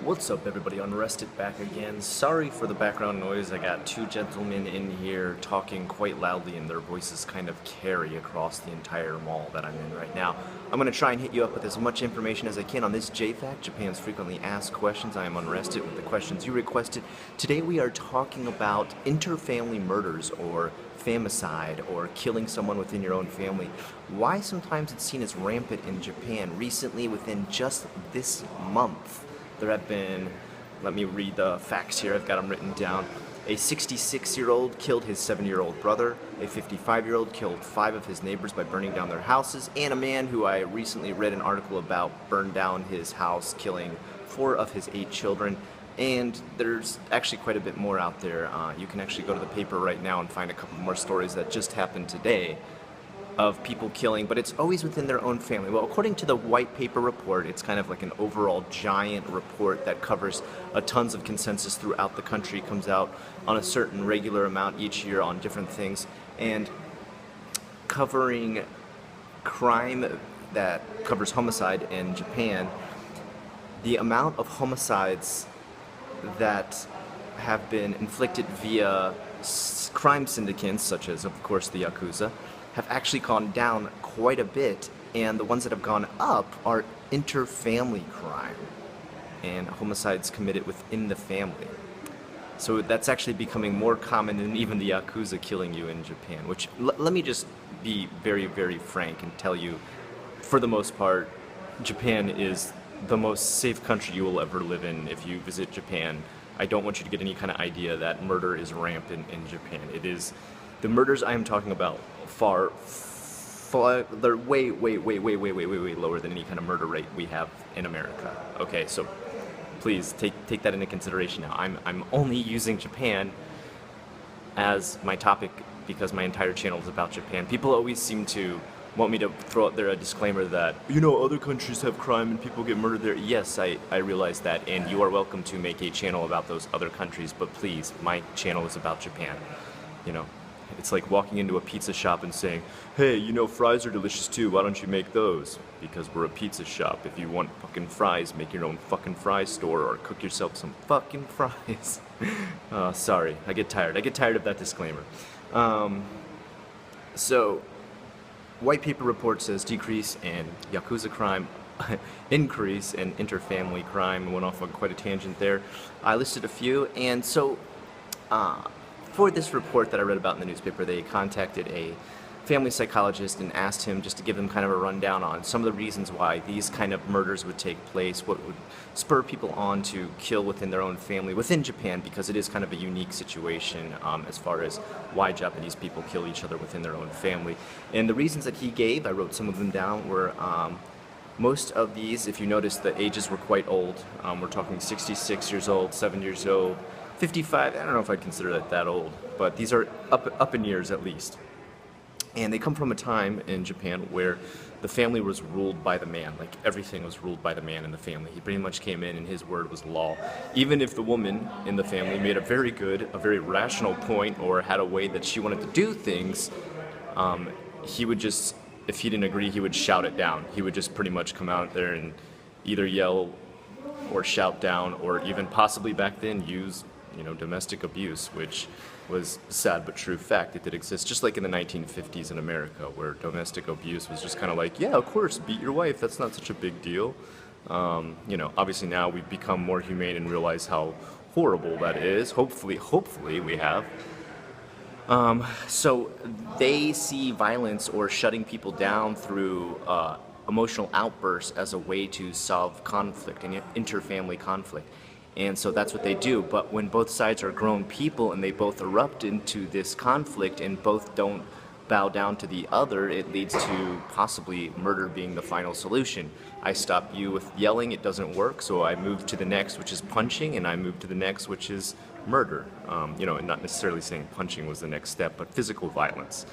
What's up, everybody? Unrested back again. Sorry for the background noise. I got two gentlemen in here talking quite loudly, and their voices kind of carry across the entire mall that I'm in right now. I'm going to try and hit you up with as much information as I can on this JFAQ, Japan's frequently asked questions. I am unrested with the questions you requested. Today we are talking about interfamily murders, or famicide, or killing someone within your own family. Why sometimes it's seen as rampant in Japan. Recently, within just this month, there have been, let me read the facts here, I've got them written down. A 66-year-old killed his 7-year-old brother, a 55-year-old killed 5 of his neighbors by burning down their houses, and a man who I recently read an article about burned down his house, killing 4 of his 8 children. And there's actually quite a bit more out there. You can actually go to the paper right now and find a couple more stories that just happened today of people killing, but it's always within their own family. Well, according to the white paper report, it's kind of like an overall giant report that covers tons of consensus throughout the country, comes out on a certain regular amount each year on different things, and covering crime that covers homicide in Japan. The amount of homicides that have been inflicted via crime syndicates, such as, of course, the Yakuza, have actually gone down quite a bit, and the ones that have gone up are interfamily crime and homicides committed within the family. So that's actually becoming more common than even the Yakuza killing you in Japan, which let me just be very, very frank and tell you, for the most part, Japan is the most safe country you will ever live in if you visit Japan. I don't want you to get any kind of idea that murder is rampant in Japan. It is. The murders I am talking about they're way lower than any kind of murder rate we have in America. Okay, so please take that into consideration now. I'm only using Japan as my topic because my entire channel is about Japan. People always seem to want me to throw out there a disclaimer that, you know, other countries have crime and people get murdered there. Yes, I realize that, and you are welcome to make a channel about those other countries, but please, my channel is about Japan. You know, it's like walking into a pizza shop and saying, hey, you know, fries are delicious too, why don't you make those? Because we're a pizza shop. If you want fucking fries, make your own fucking fry store or cook yourself some fucking fries. Sorry, I get tired of that disclaimer. So, white paper report says decrease in Yakuza crime, increase in interfamily crime. Went off on quite a tangent there. I listed a few, and so for this report that I read about in the newspaper, they contacted a family psychologist and asked him just to give them kind of a rundown on some of the reasons why these kind of murders would take place, what would spur people on to kill within their own family within Japan, because it is kind of a unique situation as far as why Japanese people kill each other within their own family. And the reasons that he gave, I wrote some of them down, were most of these, if you notice, the ages were quite old. We're talking 66 years old, 7 years old, 55, I don't know if I'd consider that old, but these are up in years at least. And they come from a time in Japan where the family was ruled by the man. Like, everything was ruled by the man in the family. He pretty much came in and his word was law. Even if the woman in the family made a very rational point or had a way that she wanted to do things, he would just, if he didn't agree, he would shout it down. He would just pretty much come out there and either yell or shout down, or even possibly back then use, you know, domestic abuse, which was a sad but true fact. It did exist, just like in the 1950s in America, where domestic abuse was just kind of like, yeah, of course, beat your wife, that's not such a big deal. You know, obviously now we've become more humane and realize how horrible that is. Hopefully we have. So they see violence or shutting people down through emotional outbursts as a way to solve conflict and interfamily conflict. And so that's what they do. But when both sides are grown people and they both erupt into this conflict and both don't bow down to the other, it leads to possibly murder being the final solution. I stop you with yelling, it doesn't work, so I move to the next, which is punching, and I move to the next, which is murder. You know, and not necessarily saying punching was the next step, but physical violence.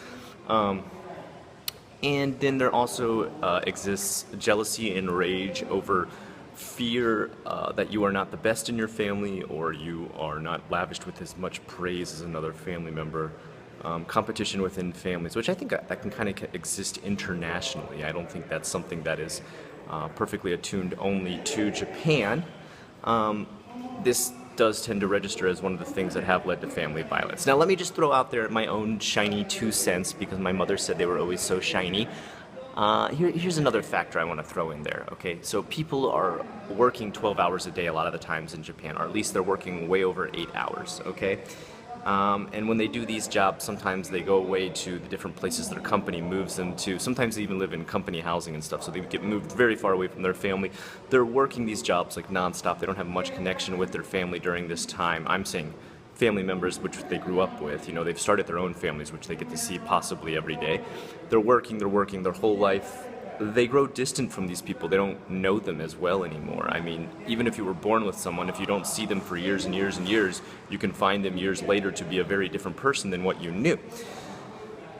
And then there also exists jealousy and rage over fear that you are not the best in your family, or you are not lavished with as much praise as another family member. Competition within families, which I think that can kind of exist internationally. I don't think that's something that is perfectly attuned only to Japan. this does tend to register as one of the things that have led to family violence. Now let me just throw out there my own shiny 2 cents, because my mother said they were always so shiny. Here's another factor I want to throw in there, okay? So people are working 12 hours a day a lot of the times in Japan, or at least they're working way over 8 hours, okay? And when they do these jobs, sometimes they go away to the different places their company moves them to. Sometimes they even live in company housing and stuff, so they get moved very far away from their family. They're working these jobs like nonstop. They don't have much connection with their family during this time. I'm saying family members which they grew up with. You know, they've started their own families, which they get to see possibly every day. They're working their whole life. They grow distant from these people. They don't know them as well anymore. I mean, even if you were born with someone, if you don't see them for years and years and years, you can find them years later to be a very different person than what you knew.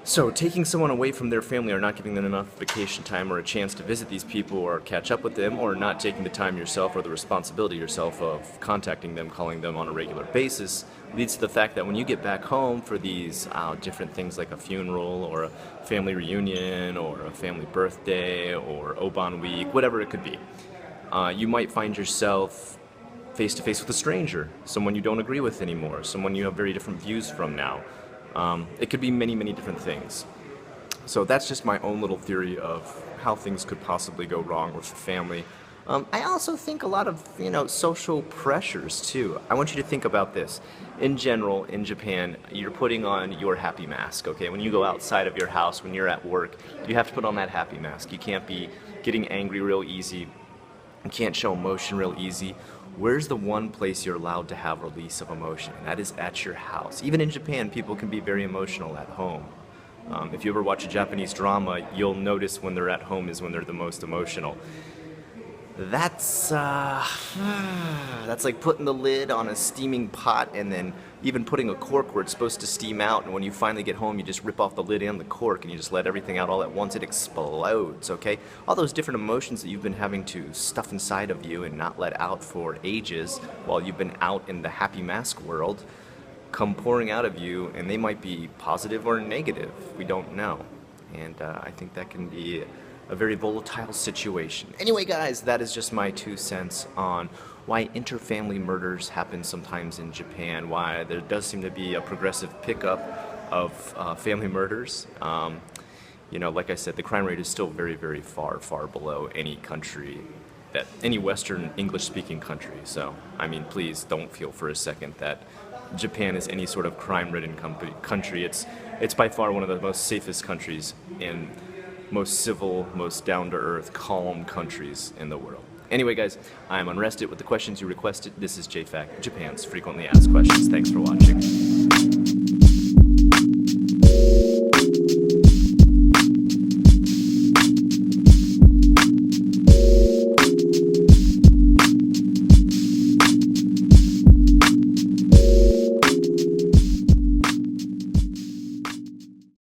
So taking someone away from their family, or not giving them enough vacation time or a chance to visit these people or catch up with them, or not taking the time yourself or the responsibility yourself of contacting them, calling them on a regular basis, leads to the fact that when you get back home for these different things like a funeral or a family reunion or a family birthday or Oban week, whatever it could be, you might find yourself face to face with a stranger, someone you don't agree with anymore, someone you have very different views from now. It could be many, many different things. So that's just my own little theory of how things could possibly go wrong with the family. I also think a lot of, social pressures too. I want you to think about this. In general, in Japan, you're putting on your happy mask, okay? When you go outside of your house, when you're at work, you have to put on that happy mask. You can't be getting angry real easy. You can't show emotion real easy. Where's the one place you're allowed to have release of emotion? And that is at your house. Even in Japan, people can be very emotional at home. If you ever watch a Japanese drama, you'll notice when they're at home is when they're the most emotional. That's like putting the lid on a steaming pot and then even putting a cork where it's supposed to steam out, and when you finally get home you just rip off the lid and the cork and you just let everything out all at once. It explodes, okay? All those different emotions that you've been having to stuff inside of you and not let out for ages while you've been out in the happy mask world come pouring out of you, and they might be positive or negative. We don't know. And I think that can be a very volatile situation. Anyway, guys, that is just my 2 cents on why interfamily murders happen sometimes in Japan, why there does seem to be a progressive pickup of family murders. Like I said, the crime rate is still very, very far, far below any country, any Western English-speaking country. So, I mean, please don't feel for a second that Japan is any sort of crime-ridden country. It's by far one of the most safest countries in most civil, most down-to-earth, calm countries in the world. Anyway, guys, I'm unrested with the questions you requested. This is JFAQ, Japan's frequently asked questions. Thanks for watching.